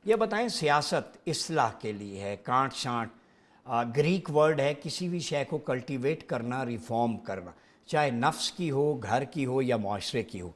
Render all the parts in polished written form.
یہ بتائیں سیاست اصلاح کے لیے ہے، کانٹ شانٹ گریک ورڈ ہے کسی بھی شے کو کلٹیویٹ کرنا، ریفارم کرنا، چاہے نفس کی ہو، گھر کی ہو یا معاشرے کی ہو۔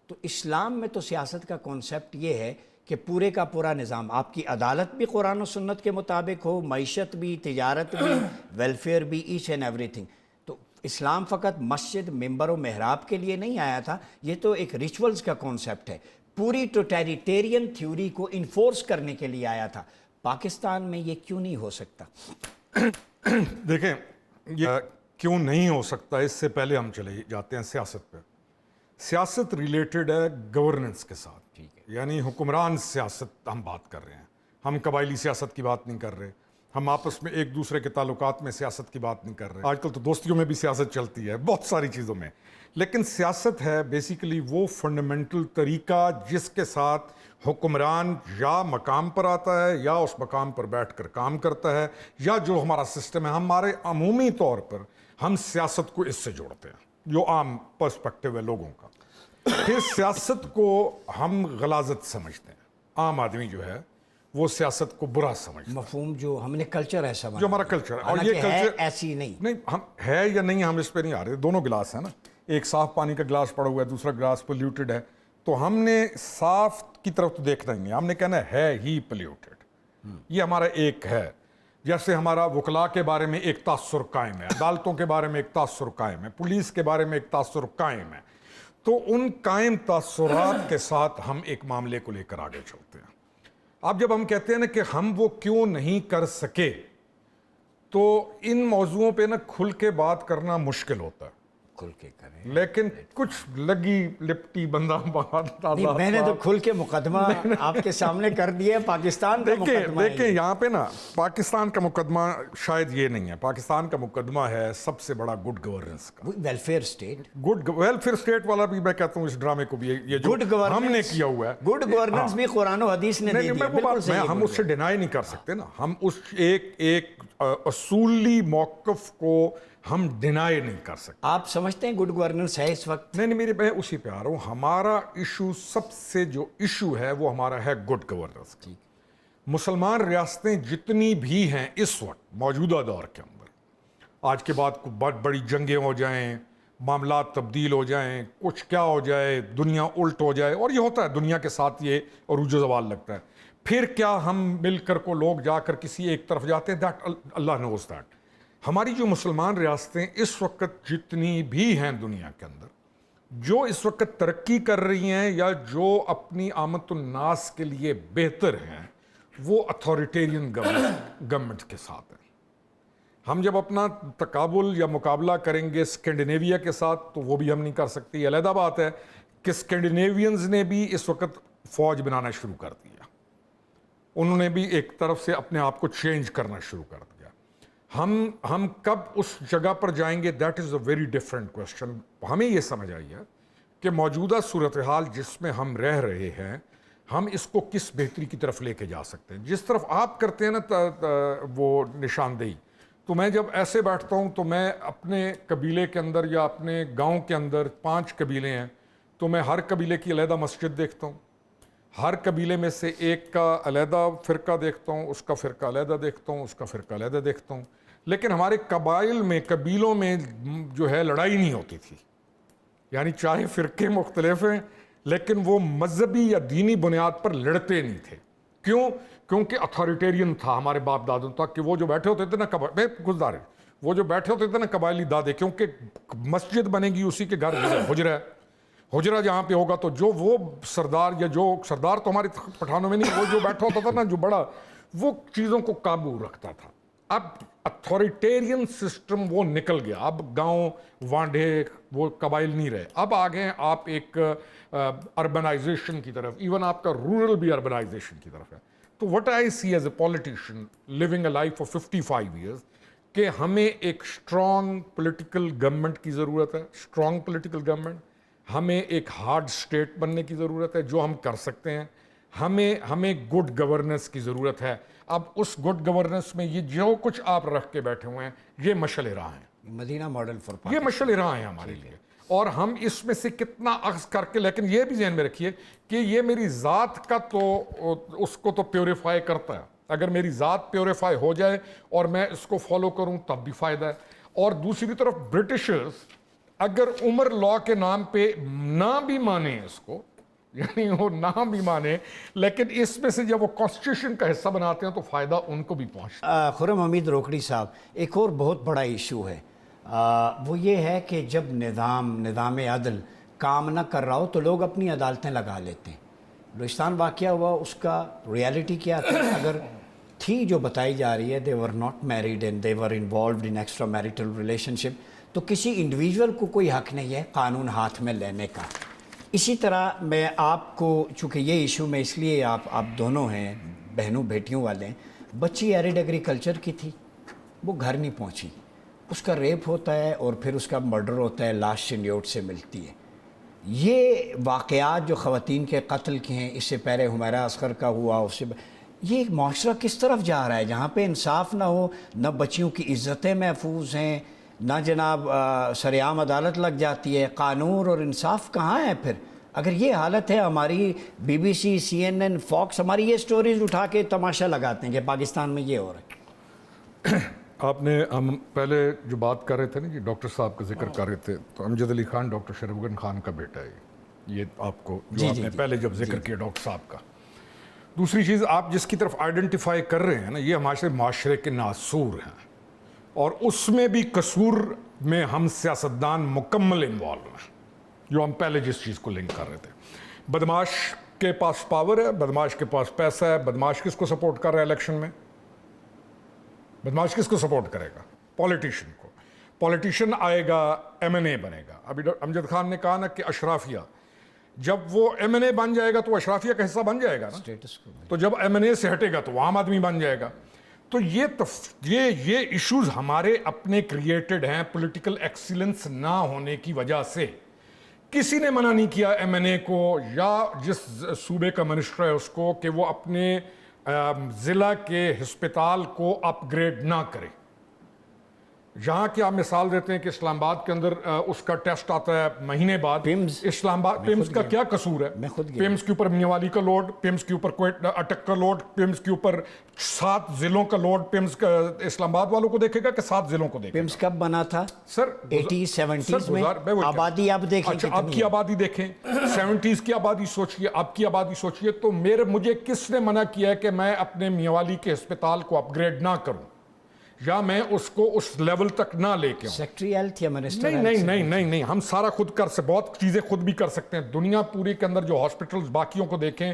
تو اسلام میں تو سیاست کا کانسیپٹ یہ ہے کہ پورے کا پورا نظام، آپ کی عدالت بھی قرآن و سنت کے مطابق ہو، معیشت بھی، تجارت بھی، ویلفیئر بھی، ایچ اینڈ ایوری تھنگ۔ تو اسلام فقط مسجد، ممبر و محراب کے لیے نہیں آیا تھا، یہ تو ایک ریچولز کا کانسیپٹ ہے، پوری ٹوٹیلیٹیرین تھیوری کو انفورس کرنے کے لیے آیا تھا۔ پاکستان میں یہ کیوں نہیں ہو سکتا؟ دیکھیں، یہ کیوں نہیں ہو سکتا، اس سے پہلے ہم چلے جاتے ہیں سیاست پہ۔ سیاست ریلیٹڈ ہے گورننس کے ساتھ، یعنی حکمران سیاست ہم بات کر رہے ہیں، ہم قبائلی سیاست کی بات نہیں کر رہے، ہم آپس میں ایک دوسرے کے تعلقات میں سیاست کی بات نہیں کر رہے۔ آج کل تو دوستیوں میں بھی سیاست چلتی ہے، بہت ساری چیزوں میں، لیکن سیاست ہے بیسیکلی وہ فنڈامنٹل طریقہ جس کے ساتھ حکمران یا مقام پر آتا ہے یا اس مقام پر بیٹھ کر کام کرتا ہے، یا جو ہمارا سسٹم ہے، ہمارے عمومی طور پر ہم سیاست کو اس سے جوڑتے ہیں، جو عام پرسپیکٹیو ہے لوگوں کا۔ پھر سیاست کو ہم غلاظت سمجھتے ہیں، عام آدمی جو ہے وہ سیاست کو برا سمجھتا ہے، مفہوم جو ہم نے کلچر ایسا بنا جو ہمارا کلچر ہے، اور یہ حالانکہ ہے کلچر ایسی نہیں۔ ہم ہے یا نہیں، ہم اس پہ نہیں آ رہے، دونوں گلاس ہیں نا، ایک صاف پانی کا گلاس پڑا ہوا ہے، دوسرا گلاس پولیوٹڈ ہے، تو ہم نے صاف کی طرف تو دیکھنا ہی نہیں، ہم نے کہنا ہے ہی پولیوٹڈ، یہ ہمارا ایک ہے۔ جیسے ہمارا وکلاء کے بارے میں ایک تاثر قائم ہے، عدالتوں کے بارے میں ایک تاثر قائم ہے، پولیس کے بارے میں ایک تاثر قائم ہے، تو ان قائم تاثرات کے ساتھ ہم ایک معاملے کو لے کر آگے چلتے ہیں۔ اب جب ہم کہتے ہیں نا کہ ہم وہ کیوں نہیں کر سکے، تو ان موضوعوں پہ نا کھل کے بات کرنا مشکل ہوتا ہے، کھل کے کریں، لیکن کچھ لگی لپٹی بندہ نہیں میں نے تو کھل کے مقدمہ آپ کے سامنے کر دیا ہے، پاکستان کا مقدمہ ہے۔ دیکھیں یہاں پہ نا پاکستان کا مقدمہ شاید یہ نہیں ہے، پاکستان کا مقدمہ ہے سب سے بڑا گڈ گورننس کا، welfare state, good welfare state والا بھی میں کہتا ہوں اس ڈرامے کو بھی یہ جو ہم نے کیا ہوا ہے، گڈ گورننس بھی قرآن و حدیث نے دی ہے، بالکل صحیح۔ ہم اس سے ڈینائی نہیں کر سکتے نا، ہم اس ایک اصولی موقف کو ہم ڈینائی نہیں کر سکتے۔ آپ سمجھتے ہیں گڈ گورننس ہے اس وقت؟ نہیں میری میں اسی پہ آ رہا ہوں، ہمارا ایشو سب سے جو ایشو ہے وہ ہمارا ہے گڈ گورننس کی۔ مسلمان ریاستیں جتنی بھی ہیں اس وقت موجودہ دور کے اندر، آج کے بعد بہت بڑی جنگیں ہو جائیں، معاملات تبدیل ہو جائیں، کچھ کیا ہو جائے، دنیا الٹ ہو جائے، اور یہ ہوتا ہے دنیا کے ساتھ، یہ عروج و زوال لگتا ہے، پھر کیا ہم مل کر کو لوگ جا کر کسی ایک طرف جاتے ہیں، دیٹ اللہ نوز دیٹ۔ ہماری جو مسلمان ریاستیں اس وقت جتنی بھی ہیں دنیا کے اندر، جو اس وقت ترقی کر رہی ہیں یا جو اپنی آمد الناس کے لیے بہتر ہیں، وہ اتھارٹیرین گورنمنٹ کے ساتھ ہیں۔ ہم جب اپنا تقابل یا مقابلہ کریں گے اسکینڈینیویا کے ساتھ تو وہ بھی ہم نہیں کر سکتے۔ یہ علیحدہ بات ہے کہ اسکینڈینیوینز نے بھی اس وقت فوج بنانا شروع کر دیا، انہوں نے بھی ایک طرف سے اپنے آپ کو چینج کرنا شروع کر دیا۔ ہم کب اس جگہ پر جائیں گے، that is a very different question. ہمیں یہ سمجھ آئی ہے کہ موجودہ صورتحال جس میں ہم رہ رہے ہیں، ہم اس کو کس بہتری کی طرف لے کے جا سکتے ہیں۔ جس طرف آپ کرتے ہیں نا وہ نشاندہی، تو میں جب ایسے بیٹھتا ہوں تو میں اپنے قبیلے کے اندر یا اپنے گاؤں کے اندر 5 قبیلے ہیں، تو میں ہر قبیلے کی علیحدہ مسجد دیکھتا ہوں، ہر قبیلے میں سے ایک کا علیحدہ فرقہ دیکھتا ہوں، اس کا فرقہ علیحدہ دیکھتا ہوں، اس کا فرقہ علیحدہ دیکھتا ہوں، لیکن ہمارے قبیلوں میں جو ہے لڑائی نہیں ہوتی تھی، یعنی چاہے فرقے مختلف ہیں لیکن وہ مذہبی یا دینی بنیاد پر لڑتے نہیں تھے۔ کیوں؟ کیونکہ اتھارٹیرین تھا ہمارے باپ دادوں تک، کہ وہ جو بیٹھے ہوتے تھے نا وہ جو بیٹھے ہوتے تھے نا قبائلی دادے، کیونکہ مسجد بنے گی اسی کے گھر حجرہ ہے، حجرہ جہاں پہ ہوگا تو جو وہ سردار یا جو سردار تو ہمارے پٹھانوں میں نہیں، وہ جو بیٹھا ہوتا تھا نا جو بڑا، وہ چیزوں کو قابو رکھتا تھا۔ اب اتھارٹیرین سسٹم وہ نکل گیا، اب گاؤں وانڈے وہ قبائل نہیں رہے، اب آگے آپ ایک اربنائزیشن کی طرف، ایون آپ کا رورل بھی اربنائزیشن کی طرف ہے۔ تو what I see as a politician living a life of 55 years, کہ ہمیں ایک اسٹرانگ پولیٹیکل گورنمنٹ کی ضرورت ہے، اسٹرانگ پولیٹیکل گورنمنٹ، ہمیں ایک ہارڈ اسٹیٹ بننے کی ضرورت ہے جو ہم کر سکتے ہیں، ہمیں گڈ گورننس کی ضرورت ہے۔ اب اس گڈ گورننس میں یہ جو کچھ آپ رکھ کے بیٹھے ہوئے ہیں، یہ مشعل راہ ہیں، مدینہ ماڈل فار یہ مشعل راہ ہیں ہمارے لیے، اور ہم اس میں سے کتنا اخذ کر کے, لیکن یہ بھی ذہن میں رکھیے کہ یہ میری ذات کا تو اس کو تو پیوریفائی کرتا ہے. اگر میری ذات پیوریفائی ہو جائے اور میں اس کو فالو کروں تب بھی فائدہ ہے. اور دوسری طرف برٹشرز اگر عمر لا کے نام پہ نہ بھی مانے اس کو, یعنی وہ نام بھی مانے, لیکن اس میں سے جب وہ کانسٹیٹیوشن کا حصہ بناتے ہیں تو فائدہ ان کو بھی پہنچتا خرم حمید روکڑی صاحب, ایک اور بہت بڑا ایشو ہے, وہ یہ ہے کہ جب نظام عدل کام نہ کر رہا ہو تو لوگ اپنی عدالتیں لگا لیتے ہیں. بلوچستان واقعہ ہوا, اس کا ریالٹی کیا تھا؟ اگر تھی جو بتائی جا رہی ہے they were not married and they were involved in extra marital relationship, تو کسی انڈیویجول کو کوئی حق نہیں ہے قانون ہاتھ میں لینے کا. اسی طرح میں آپ کو, چونکہ یہ ایشو میں اس لیے آپ دونوں ہیں بہنوں بیٹیوں والے ہیں, بچی ایرڈ ایگریکلچر کی تھی, وہ گھر نہیں پہنچی, اس کا ریپ ہوتا ہے اور پھر اس کا مرڈر ہوتا ہے, لاش شنیوٹ سے ملتی ہے. یہ واقعات جو خواتین کے قتل کے ہیں, اس سے پہلے حمیرہ اصغر کا ہوا, اس سے یہ معاشرہ کس طرف جا رہا ہے جہاں پہ انصاف نہ ہو, نہ بچیوں کی عزتیں محفوظ ہیں, نہ جناب سرعام عدالت لگ جاتی ہے, قانون اور انصاف کہاں ہے پھر؟ اگر یہ حالت ہے, ہماری B B C, C N N, Fox ہماری یہ سٹوریز اٹھا کے تماشا لگاتے ہیں کہ پاکستان میں یہ ہو رہا ہے. آپ نے, ہم پہلے جو بات کر رہے تھے نا جی, ڈاکٹر صاحب کا ذکر کر رہے تھے, تو امجد علی خان ڈاکٹر شرف خان کا بیٹا ہے یہ, آپ کو جو آپ نے پہلے جب ذکر کیا ڈاکٹر صاحب کا. دوسری چیز آپ جس کی طرف آئیڈینٹیفائی کر رہے ہیں نا, یہ ہمارے معاشرے کے ناسور ہیں, اور اس میں بھی قصور میں ہم سیاستدان مکمل انوالو ہیں, جو ہم پہلے جس چیز کو لنک کر رہے تھے. بدماش کے پاس پاور ہے, بدماش کے پاس پیسہ ہے, بدماش کس کو سپورٹ کر رہا ہے الیکشن میں؟ بدماش کس کو سپورٹ کرے گا؟ پولیٹیشین کو. پولیٹیشین آئے گا, ایم این اے بنے گا. ابھی امجد خان نے کہا نا کہ اشرافیہ, جب وہ ایم این اے بن جائے گا تو اشرافیہ کا حصہ بن جائے گا نا, تو جب ایم این اے سے ہٹے گا تو وہ عام آدمی بن جائے گا. تو یہ ایشوز ہمارے اپنے کریٹڈ ہیں پولیٹیکل ایکسیلنس نہ ہونے کی وجہ سے. کسی نے منع نہیں کیا ایم این اے کو یا جس صوبے کا منسٹر ہے اس کو کہ وہ اپنے ضلع کے ہسپتال کو اپ گریڈ نہ کرے. جہاں کی آپ مثال دیتے ہیں کہ اسلام آباد کے اندر اس کا ٹیسٹ آتا ہے مہینے بعد. اسلام آباد پیمز کا کیا قصور ہے؟ پیمز کے اوپر میاوالی کا لوڈ, پیمز کے اوپر اٹک کا لوڈ, پیمز کے اوپر 7 ضلعوں کا لوڈ. پیمز کا اسلام آباد والوں کو دیکھے گا کہ 7 ضلعوں کو دیکھے گا. پیمز کب بنا تھا سر؟ 80s 70s میں. آبادی آپ دیکھیں, اچھا اب کی آبادی دیکھیں, 70s کی آبادی سوچئے, اب کی آبادی سوچئے. تو مجھے کس نے منع کیا ہے کہ میں اپنے میاوالی کے ہسپتال کو اپ گریڈ نہ کروں یا میں اس کو اس لیول تک نہ لے کے ہوں؟ سیکٹری ہیلتھ یا منسٹر؟ نہیں, ہم سارا خود بہت چیزیں خود بھی کر سکتے ہیں. دنیا پوری کے اندر جو ہاسپٹلز باقیوں کو دیکھیں,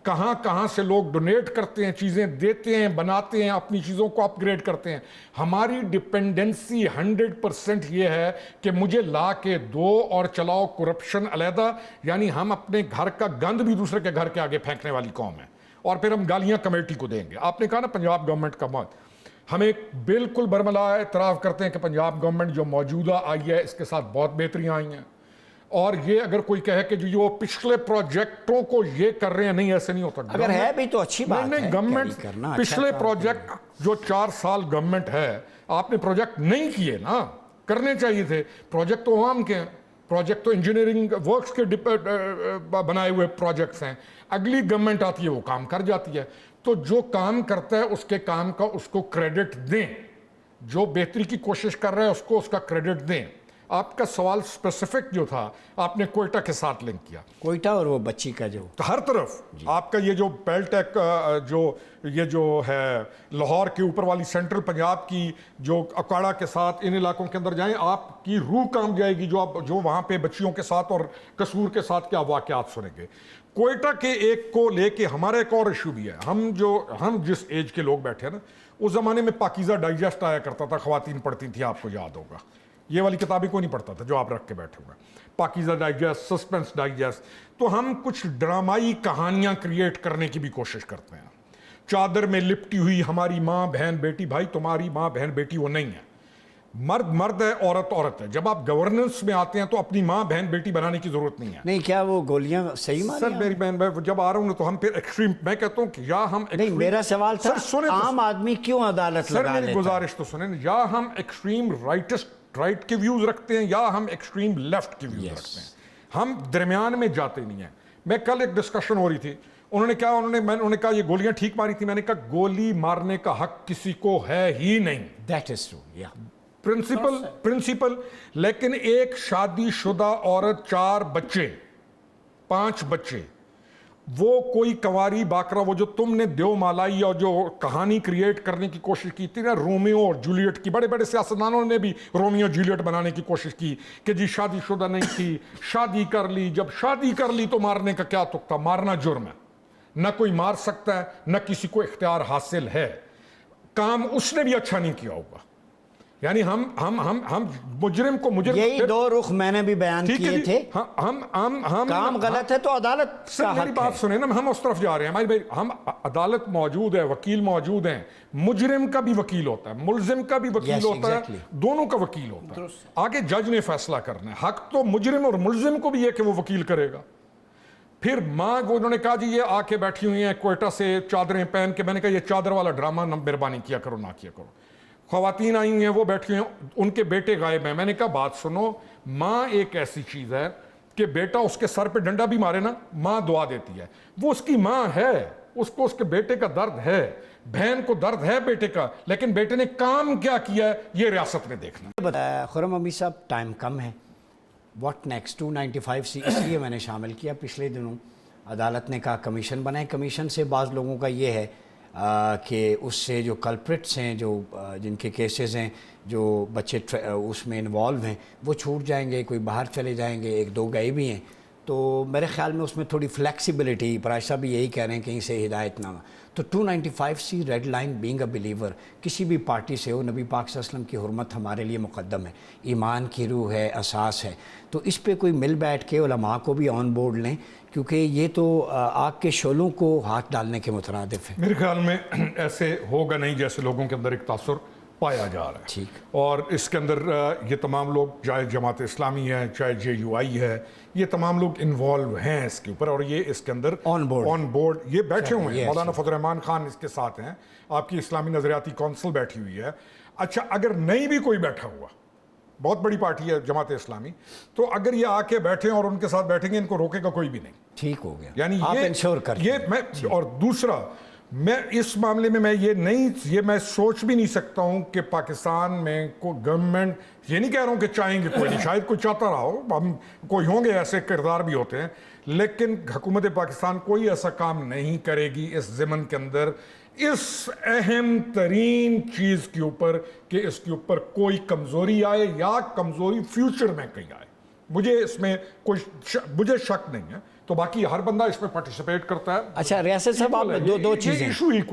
کہاں سے لوگ ڈونیٹ کرتے ہیں, چیزیں دیتے ہیں, بناتے ہیں, اپنی چیزوں کو اپ گریڈ کرتے ہیں. ہماری ڈپینڈنسی 100% یہ ہے کہ مجھے لا کے دو اور چلاؤ, کرپشن علیحدہ. یعنی ہم اپنے گھر کا گند بھی دوسرے کے گھر کے آگے پھینکنے والی قوم ہے, اور پھر ہم گالیاں کمیٹی کو دیں گے. آپ نے کہا نا پنجاب گورنمنٹ کا بات, ہمیں بالکل برملا اعتراف کرتے ہیں کہ پنجاب گورنمنٹ جو موجودہ آئی ہے اس کے ساتھ بہت بہتریاں آئی ہیں. اور یہ اگر کوئی کہے کہ جو پچھلے پروجیکٹوں کو یہ کر رہے ہیں, نہیں, ایسے نہیں ہوتا. اگر ہے بھی تو اچھی بات ہے. نہیں, گورنمنٹ پچھلے پروجیکٹ جو 4 سال گورنمنٹ ہے, آپ نے پروجیکٹ نہیں کیے نا, کرنے چاہیے تھے. پروجیکٹ تو عوام کے ہیں, پروجیکٹ تو انجینئرنگ ورکس کے بنائے ہوئے پروجیکٹس ہیں. اگلی گورنمنٹ آتی ہے وہ کام کر جاتی ہے. تو جو کام کرتا ہے اس کے کام کا اس کو کریڈٹ دیں, جو بہتری کی کوشش کر رہا ہے اس کو اس کا کریڈٹ دیں. آپ کا سوال اسپیسیفک جو تھا, آپ نے کوئٹہ کے ساتھ لنک کیا. کوئٹہ اور وہ بچی کا جو ہر طرف آپ کا یہ جو بیلٹ ہے, جو ہے لاہور کے اوپر والی سینٹرل پنجاب کی جو اکاڑا کے ساتھ, ان علاقوں کے اندر جائیں, آپ کی روح کام جائے گی جو وہاں پہ بچیوں کے ساتھ اور قصور کے ساتھ کیا واقعات سنیں گے. کوئٹہ کے ایک کو لے کے ہمارا ایک اور ایشو بھی ہے. ہم جس ایج کے لوگ بیٹھے ہیں نا, اس زمانے میں پاکیزہ ڈائجسٹ آیا کرتا تھا, خواتین پڑھتی تھیں, آپ کو یاد ہوگا. یہ والی کتابیں کوئی نہیں پڑھتا تھا جو آپ رکھ کے بیٹھے ہوئے. پاکیزہ ڈائجسٹ, سسپنس ڈائجسٹ. تو ہم کچھ ڈرامائی کہانیاں کریٹ کرنے کی بھی کوشش کرتے ہیں. چادر میں لپٹی ہوئی ہماری ماں بہن بیٹی, بھائی تمہاری ماں بہن بیٹی وہ نہیں ہے. مرد ہے, عورت ہے. جب آپ گورننس میں آتے ہیں تو اپنی ماں بہن بیٹی بنانے کی ضرورت نہیں ہے. نہیں, کیا وہ گولیاں صحیح ماری؟ سر میری بہن جب آ رہا ہوں تو ہم پھر ایکسٹریم, میں کہتا ہوں کہ یا ہم نہیں, میرا سوال تھا عام آدمی کیوں عدالت لگا لیتا ہے؟ سر میری گزارش تو سنیں, یا ہم ایکسٹریم رائٹسٹ رائٹ کے ویوز رکھتے ہیں یا ہم ایکسٹریم لیفٹ کے ویوز رکھتے ہیں, ہم درمیان میں جاتے نہیں ہیں. میں کل ایک ڈسکشن ہو رہی تھی, انہوں نے کہا یہ گولیاں ٹھیک ماری تھی, میں نے کہا گولی مارنے کا حق کسی کو ہے ہی نہیں, That is true, yeah. Principle. لیکن ایک شادی شدہ عورت 4 بچے 5 بچے, وہ کوئی کنواری باکرا, وہ جو تم نے دیو مالائی اور جو کہانی کریٹ کرنے کی کوشش کی تھی نا رومیو اور جولیٹ کی, بڑے بڑے سیاستدانوں نے بھی رومیو جولیٹ بنانے کی کوشش کی کہ جی شادی شدہ نہیں تھی, شادی کر لی, جب شادی کر لی تو مارنے کا کیا تک تھا, مارنا جرم ہے, نہ کوئی مار سکتا ہے نہ کسی کو اختیار حاصل ہے. کام اس نے بھی اچھا نہیں کیا ہوگا, یعنی ہم مجرم کو مجرم, یہی 2 رخ میں نے بھی بیان کیے تھے. ہم کام غلط ہے تو عدالت کا حق ہے. میری بات سنیں نا, ہم اس طرف جا رہے ہیں ہمارے بھائی, ہم عدالت موجود ہے, وکیل موجود ہیں, مجرم کا بھی وکیل ہوتا ہے, ملزم کا بھی وکیل ہوتا ہے, دونوں کا وکیل ہوتا ہے. آگے جج نے فیصلہ کرنا ہے, حق تو مجرم اور ملزم کو بھی ہے کہ وہ وکیل کرے گا. پھر ماں کو انہوں نے کہا جی یہ آ کے بیٹھی ہوئی ہیں کوئٹہ سے چادریں پہن کے, میں نے کہا یہ چادر والا ڈرامہ نہ مہربانی کیا کرو, نہ کیا کرو. خواتین آئی ہوئی ہیں, وہ بیٹھی ہوئی ہیں, ان کے بیٹے غائب ہیں. میں نے کہا بات سنو, ماں ایک ایسی چیز ہے کہ بیٹا اس کے سر پہ ڈنڈا بھی مارے نا, ماں دعا دیتی ہے, وہ اس کی ماں ہے, اس کو اس کے بیٹے کا درد ہے, بہن کو درد ہے بیٹے کا, لیکن بیٹے نے کام کیا کیا ہے یہ ریاست نے دیکھنا. خرم امی صاحب, ٹائم کم ہے, واٹ نیکسٹ 295C اس لیے میں نے شامل کیا. پچھلے دنوں عدالت نے کہا کمیشن بنائے, کمیشن سے بعض لوگوں کا یہ ہے کہ اس سے جو کلپریٹس ہیں, جو جن کے کیسز ہیں, جو بچے اس میں انوالو ہیں, وہ چھوٹ جائیں گے, کوئی باہر چلے جائیں گے, 1-2 گئے بھی ہیں. تو میرے خیال میں اس میں تھوڑی فلیکسیبلٹی, پراش صاحب بھی یہی کہہ رہے ہیں کہیں سے ہدایت نامہ. تو 295C red line being a believer, کسی بھی پارٹی سے ہو, نبی پاک صلی اللہ علیہ وسلم کی حرمت ہمارے لیے مقدم ہے, ایمان کی روح ہے, اساس ہے. تو اس پہ کوئی مل بیٹھ کے علماء کو بھی آن بورڈ لیں, کیونکہ یہ تو آگ کے شعلوں کو ہاتھ ڈالنے کے مترادف ہے. میرے خیال میں ایسے ہوگا نہیں جیسے لوگوں کے اندر ایک تاثر پایا جا رہا ہے. ٹھیک. اور اس کے اندر یہ تمام لوگ, چاہے جماعت اسلامی ہے, چاہے JUI ہے, یہ تمام لوگ انوالو ہیں اس کے اوپر, اور یہ اس کے اندر آن بورڈ یہ بیٹھے ہوئے ہیں. مولانا فضل الرحمان خان اس کے ساتھ ہیں, آپ کی اسلامی نظریاتی کونسل بیٹھی ہوئی ہے. اچھا, اگر نہیں بھی کوئی بیٹھا ہوا, بہت بڑی پارٹی ہے جماعت اسلامی, تو اگر یہ آ کے بیٹھے اور ان کے ساتھ بیٹھیں گے, ان کو روکے گا کوئی بھی نہیں. ٹھیک ہو گیا, یعنی آپ انشور کریں. اور دوسرا, میں اس معاملے میں میں سوچ بھی نہیں سکتا ہوں کہ پاکستان میں کوئی گورنمنٹ, یہ نہیں کہہ رہا ہوں کہ چاہیں گے کوئی نہیں, شاید کوئی چاہتا رہا ہو, ہم کوئی ہوں گے ایسے کردار بھی ہوتے ہیں, لیکن حکومت پاکستان کوئی ایسا کام نہیں کرے گی اس ضمن کے اندر, اس اہم ترین چیز کے اوپر, کہ اس کے اوپر کوئی کمزوری آئے یا کمزوری فیوچر میں کہیں آئے. مجھے اس میں مجھے شک نہیں ہے. تو باقی ہر بندہ اس میں پارٹیسپیٹ کرتا ہے. اچھا ریاست صاحب, آپ دو چیزیں